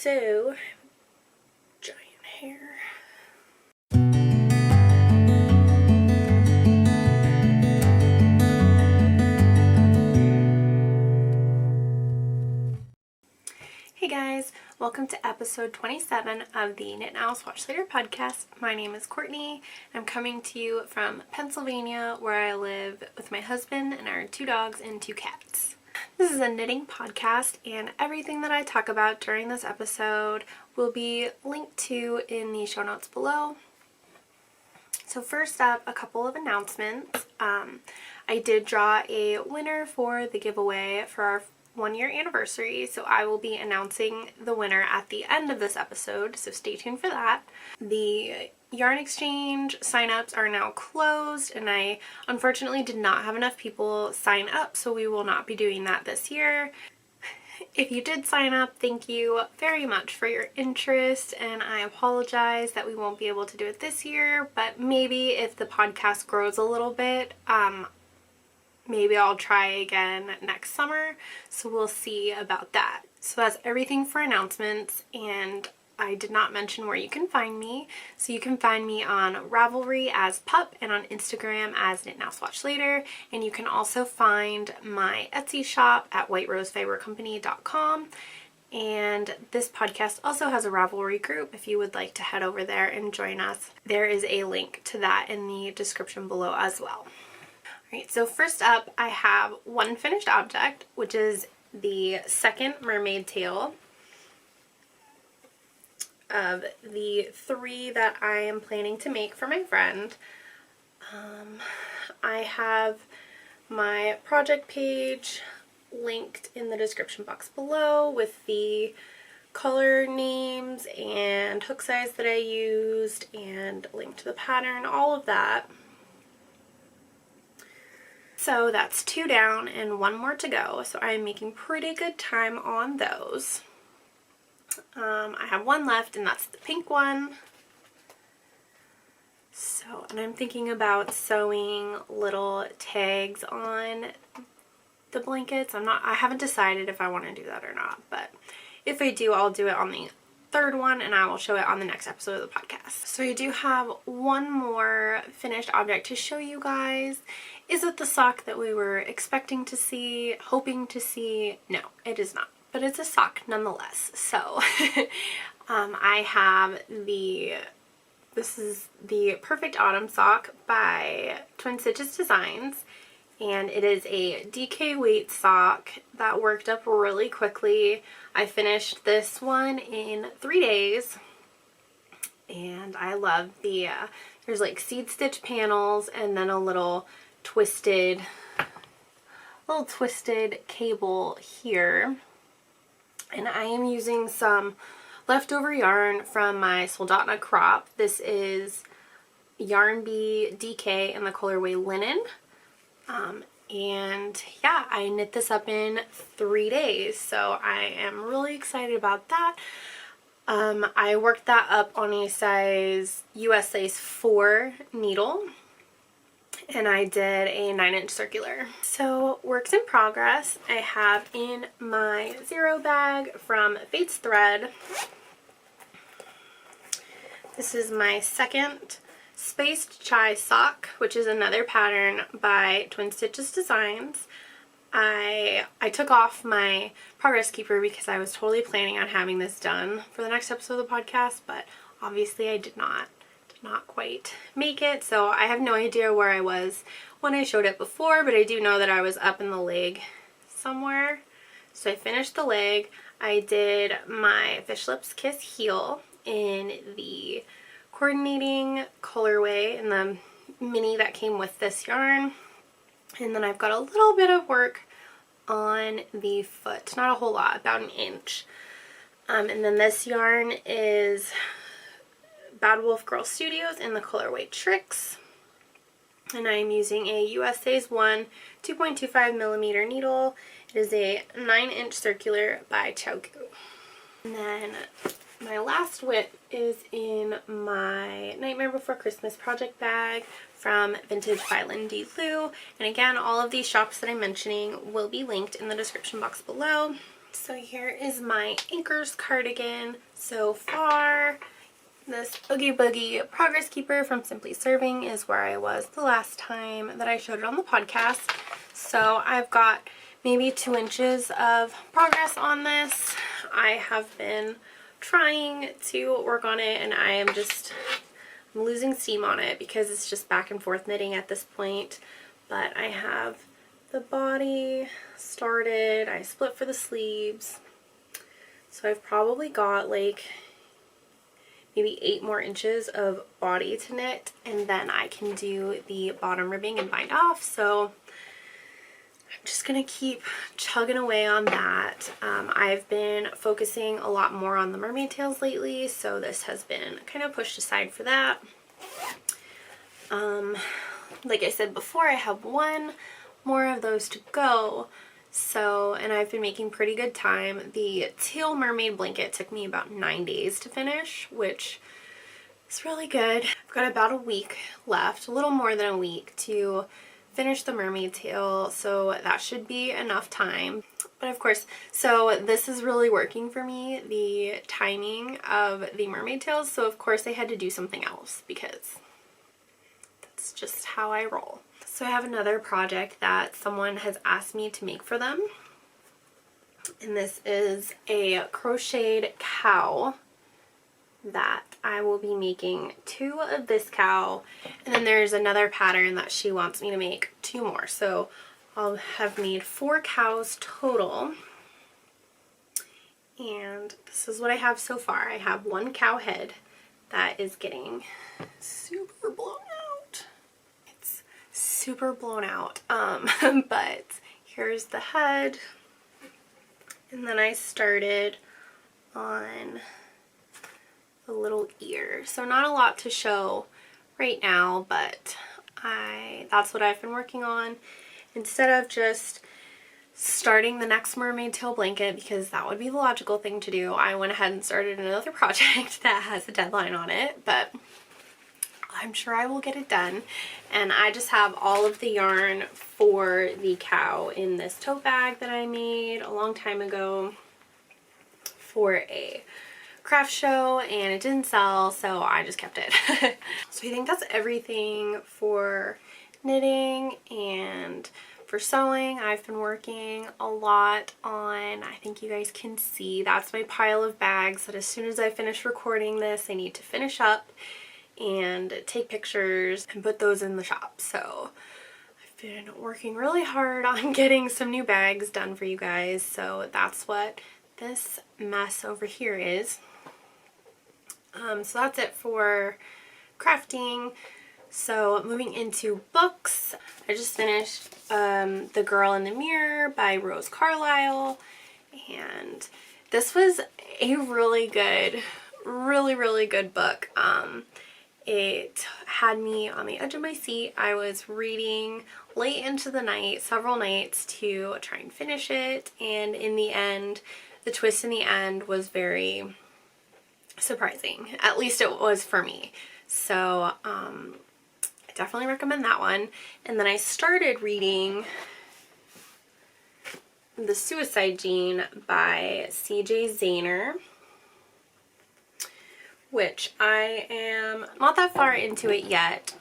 So, giant hair. Hey guys, welcome to episode 27 of the Knit Now Swatch Later podcast. My name is Courtney. I'm coming to you from Pennsylvania, where I live with my husband and our 2 dogs and 2 cats. This is a knitting podcast, and everything that I talk about during this episode will be linked to in the show notes below. So first up, a couple of announcements. I did draw a winner for the giveaway for our 1-year anniversary, so I will be announcing the winner at the end of this episode, so stay tuned for that. The yarn exchange signups are now closed, and I unfortunately did not have enough people sign up, so we will not be doing that this year. If you did sign up, thank you very much for your interest, and I apologize that we won't be able to do it this year, but maybe if the podcast grows a little bit, maybe I'll try again next summer, so we'll see about that. So that's everything for announcements, and I did not mention where you can find me. So you can find me on Ravelry as Pup and on Instagram as Knit Now Swatch Later, and you can also find my Etsy shop at whiterosefibercompany.com. And this podcast also has a Ravelry group if you would like to head over there and join us. There is a link to that in the description below as well. Alright, so first up I have one finished object, which is the second mermaid tail of the 3 that I am planning to make for my friend. I have my project page linked in the description box below with the color names and hook size that I used and a link to the pattern, all of that. So that's 2 down and 1 more to go, so I'm making pretty good time on those. I have 1 left, and that's the pink one. So, and I'm thinking about sewing little tags on the blankets. I haven't decided if I want to do that or not, but if I do, I'll do it on the 3rd one, and I will show it on the next episode of the podcast. So I do have 1 more finished object to show you guys. Is it the sock that we were expecting to see, hoping to see? No, it is not, but it's a sock nonetheless. So I have this is the Perfect Autumn sock by Twin Stitches Designs, and it is a DK weight sock that worked up really quickly. I finished this one in 3 days, and I love there's like seed stitch panels and then a little twisted cable here, and I am using some leftover yarn from my Soldotna crop. This is Yarn Bee DK in the colorway Linen. And yeah, I knit this up in 3 days, so I am really excited about that. I worked that up on a size US size 4 needle, and I did a 9-inch circular. So works in progress. I have in my 0 bag from Fate's Thread. This is my second Spaced Chai sock, which is another pattern by Twin Stitches Designs. I took off my Progress Keeper because I was totally planning on having this done for the next episode of the podcast, but obviously I did not quite make it, so I have no idea where I was when I showed it before, but I do know that I was up in the leg somewhere. So I finished the leg. I did my Fish Lips Kiss heel in the coordinating colorway in the mini that came with this yarn, and then I've got a little bit of work on the foot, not a whole lot, about 1 inch. And then this yarn is Bad Wolf Girl Studios in the colorway Tricks, and I'm using a US size 1 2.25 millimeter needle. It is a 9-inch circular by Chowgu. And then my last whip is in my Nightmare Before Christmas project bag from Vintage by Lindy Lou. And again, all of these shops that I'm mentioning will be linked in the description box below. So here is my Anchors cardigan so far. This Oogie Boogie Progress Keeper from Simply Serving is where I was the last time that I showed it on the podcast. So I've got maybe 2 inches of progress on this. I have been trying to work on it, and I'm losing steam on it because it's just back and forth knitting at this point. But I have the body started. I split for the sleeves. So I've probably got like maybe 8 more inches of body to knit, and then I can do the bottom ribbing and bind off. So I'm just gonna keep chugging away on that. I've been focusing a lot more on the mermaid tails lately, so this has been kind of pushed aside for that. Like I said before, I have 1 more of those to go. So, and I've been making pretty good time. The teal mermaid blanket took me about 9 days to finish, which is really good. I've got about a week left, a little more than a week to finish the mermaid tail, so that should be enough time. But of course, so this is really working for me, the timing of the mermaid tails, so of course I had to do something else because that's just how I roll. So I have another project that someone has asked me to make for them, and this is a crocheted cow that I will be making 2 of this cow, and then there's another pattern that she wants me to make 2 more. So I'll have made 4 cows total, and this is what I have so far. I have 1 cow head that is getting super blown out. It's super blown out, but here's the head, and then I started on the little ear. So not a lot to show right now, but that's what I've been working on. Instead of just starting the next mermaid tail blanket, because that would be the logical thing to do, I went ahead and started another project that has a deadline on it, but I'm sure I will get it done. And I just have all of the yarn for the cow in this tote bag that I made a long time ago for a craft show, and it didn't sell, so I just kept it. So I think that's everything for knitting. And for sewing, I've been working a lot on, I think you guys can see, that's my pile of bags that as soon as I finish recording this, I need to finish up and take pictures and put those in the shop. So I've been working really hard on getting some new bags done for you guys. So that's what this mess over here is. So that's it for crafting. So moving into books, I just finished The Girl in the Mirror by Rose Carlyle, and this was a really good, really good book. It had me on the edge of my seat. I was reading late into the night, several nights, to try and finish it, and in the end, the twist in the end was very surprising. At least it was for me. So I definitely recommend that one. And then I started reading The Suicide Gene by C.J. Zahner, which I am not that far into it yet.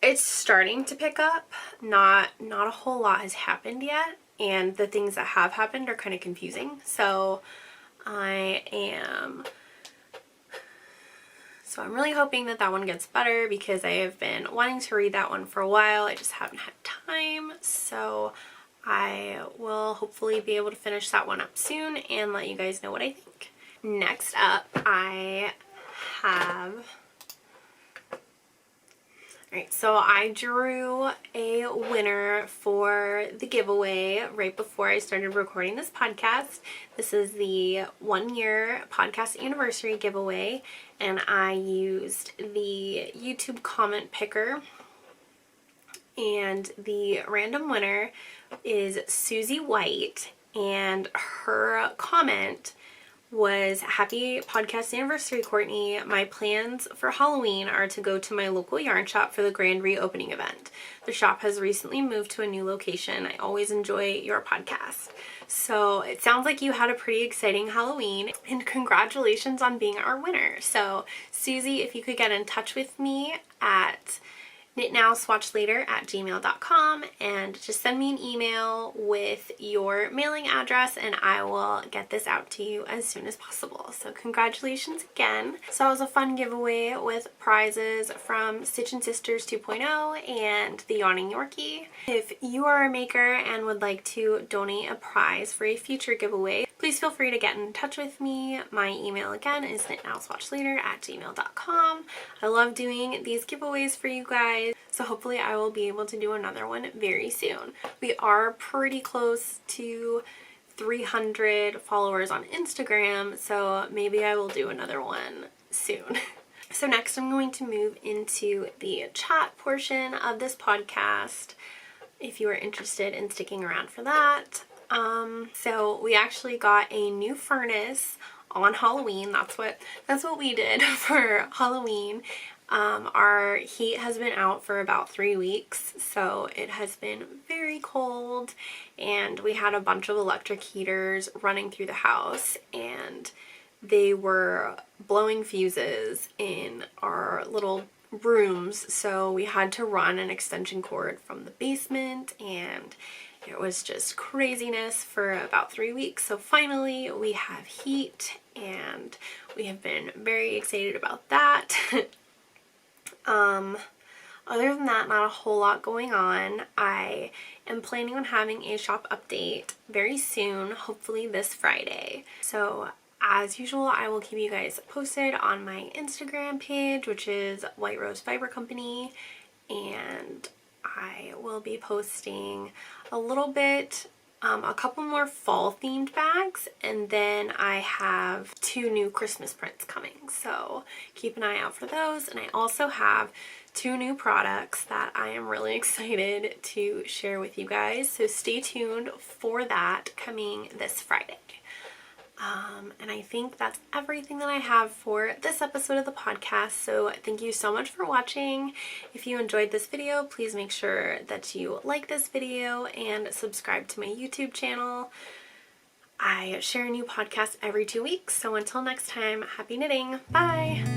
It's starting to pick up. Not a whole lot has happened yet, and the things that have happened are kind of confusing. So I'm really hoping that that one gets better, because I have been wanting to read that one for a while. I just haven't had time. So I will hopefully be able to finish that one up soon and let you guys know what I think. Next up, I have... Alright, so I drew a winner for the giveaway right before I started recording this podcast. This is the 1-year podcast anniversary giveaway, and I used the YouTube comment picker, and the random winner is Susie White, and her comment was happy podcast anniversary, Courtney. My plans for Halloween are to go to my local yarn shop for the grand reopening event. The shop has recently moved to a new location. I always enjoy your podcast. So it sounds like you had a pretty exciting Halloween, and congratulations on being our winner. So Susie, if you could get in touch with me at knitnowswatchlater@gmail.com and just send me an email with your mailing address and I will get this out to you as soon as possible. So congratulations again. So it was a fun giveaway with prizes from Stitch and Sisters 2.0 and the Yawning Yorkie. If you are a maker and would like to donate a prize for a future giveaway, please feel free to get in touch with me. My email again is knitnowswatchlater@gmail.com. I love doing these giveaways for you guys, so hopefully I will be able to do another one very soon. We are pretty close to 300 followers on Instagram, so maybe I will do another one soon. So next I'm going to move into the chat portion of this podcast, if you are interested in sticking around for that. So we actually got a new furnace on Halloween. That's what we did for Halloween. Our heat has been out for about 3 weeks, so it has been very cold, and we had a bunch of electric heaters running through the house, and they were blowing fuses in our little rooms, so we had to run an extension cord from the basement, and it was just craziness for about 3 weeks. So finally we have heat and we have been very excited about that. Other than that, not a whole lot going on. I am planning on having a shop update very soon, hopefully this Friday. So as usual, I will keep you guys posted on my Instagram page, which is White Rose Fiber Company, and I will be posting a little bit, a couple more fall themed bags, and then I have 2 new Christmas prints coming, so keep an eye out for those. And I also have 2 new products that I am really excited to share with you guys, so stay tuned for that coming this Friday. And I think that's everything that I have for this episode of the podcast, so thank you so much for watching. If you enjoyed this video, please make sure that you like this video and subscribe to my YouTube channel. I share a new podcast every 2 weeks, so until next time, happy knitting! Bye!